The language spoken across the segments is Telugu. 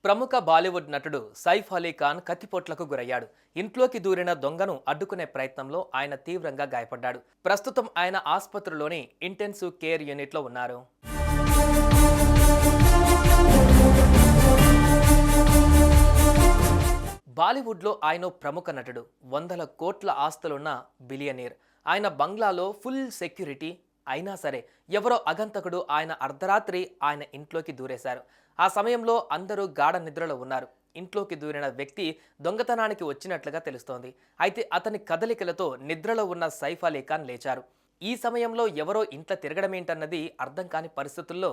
ప్రముఖ బాలీవుడ్ నటుడు సైఫ్ అలీ ఖాన్ కత్తిపోట్లకు గురయ్యాడు. ఇంట్లోకి దూరిన దొంగను అడ్డుకునే ప్రయత్నంలో ఆయన తీవ్రంగా గాయపడ్డాడు. ప్రస్తుతం ఆయన ఆసుపత్రిలోని ఇంటెన్సివ్ కేర్ యూనిట్లో ఉన్నారు. బాలీవుడ్లో ఆయన ప్రముఖ నటుడు, వందల కోట్ల ఆస్తులున్న బిలియనీర్. ఆయన బంగ్లాలో ఫుల్ సెక్యూరిటీ అయినా సరే ఎవరో అగంతకుడు ఆయన అర్ధరాత్రి ఆయన ఇంట్లోకి దూరేశారు. ఆ సమయంలో అందరూ గాఢ నిద్రలో ఉన్నారు. ఇంట్లోకి దూరిన వ్యక్తి దొంగతనానికి వచ్చినట్లుగా తెలుస్తోంది. అయితే అతని కదలికలతో నిద్రలో ఉన్న సైఫ్ అలీ ఖాన్ లేచారు. ఈ సమయంలో ఎవరో ఇంట్లో తిరగడమేంటన్నది అర్థం కాని పరిస్థితుల్లో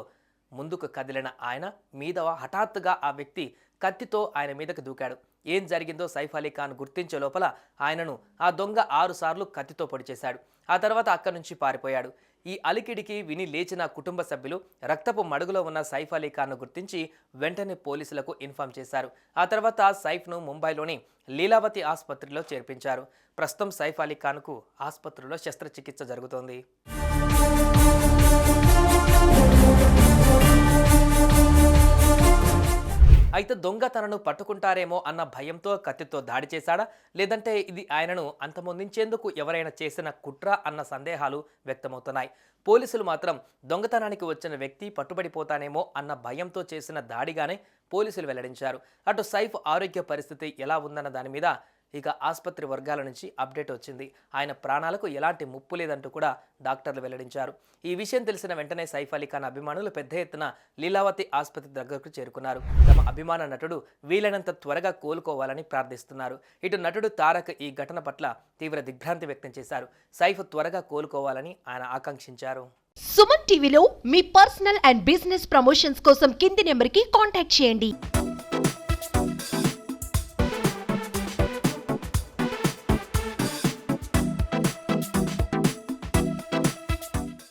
ముందుకు కదిలిన ఆయన మీద హఠాత్తుగా ఆ వ్యక్తి కత్తితో ఆయన మీదకు దూకాడు. ఏం జరిగిందో సైఫ్ అలీ ఖాన్ గుర్తించే లోపల ఆయనను ఆ దొంగ 6 సార్లు కత్తితో పొడి చేశాడు. ఆ తర్వాత అక్కడి నుంచి పారిపోయాడు. ఈ అలికిడికి విని లేచిన కుటుంబ సభ్యులు రక్తపు మడుగులో ఉన్న సైఫ్ అలీ ఖాన్ను గుర్తించి వెంటనే పోలీసులకు ఇన్ఫార్మ్ చేశారు. ఆ తర్వాత సైఫ్ను ముంబైలోని లీలావతి ఆసుపత్రిలో చేర్పించారు. ప్రస్తుతం సైఫ్ అలీ ఖాన్కు ఆసుపత్రిలో శస్త్రచికిత్స జరుగుతోంది. అయితే దొంగ తనను పట్టుకుంటారేమో అన్న భయంతో కత్తితో దాడి చేశాడా, లేదంటే ఇది ఆయనను అంతమొందించేందుకు ఎవరైనా చేసిన కుట్ర అన్న సందేహాలు వ్యక్తమవుతున్నాయి. పోలీసులు మాత్రం దొంగతనానికి వచ్చిన వ్యక్తి పట్టుబడిపోతానేమో అన్న భయంతో చేసిన దాడిగానే పోలీసులు వెల్లడించారు. అటు సైఫ్ ఆరోగ్య పరిస్థితి ఎలా ఉందన్న దాని మీద ఇక ఆసుపత్రి వర్గాల నుంచి అప్డేట్ వచ్చింది. ఆయన ప్రాణాలకు ఎలాంటి ముప్పు లేదంటూ కూడా డాక్టర్లు వెల్లడించారు. ఈ విషయం తెలిసిన వెంటనే సైఫ్ అలీ ఖాన్ అభిమానులు పెద్ద ఎత్తున లీలావతి ఆసుపత్రి దగ్గరకు చేరుకున్నారు. తమ అభిమాన నటుడు వీలైనంత త్వరగా కోలుకోవాలని ప్రార్థిస్తున్నారు. ఇటు నటుడు తారక్ ఈ ఘటన పట్ల తీవ్ర దిగ్భ్రాంతి వ్యక్తం చేశారు. సైఫ్ త్వరగా కోలుకోవాలని ఆయన ఆకాంక్షించారు. సుమన్ టీవీలో మీ పర్సనల్ అండ్ బిజినెస్ ప్రమోషన్స్ కోసం కింది నెంబర్కి కాంటాక్ట్ చేయండి.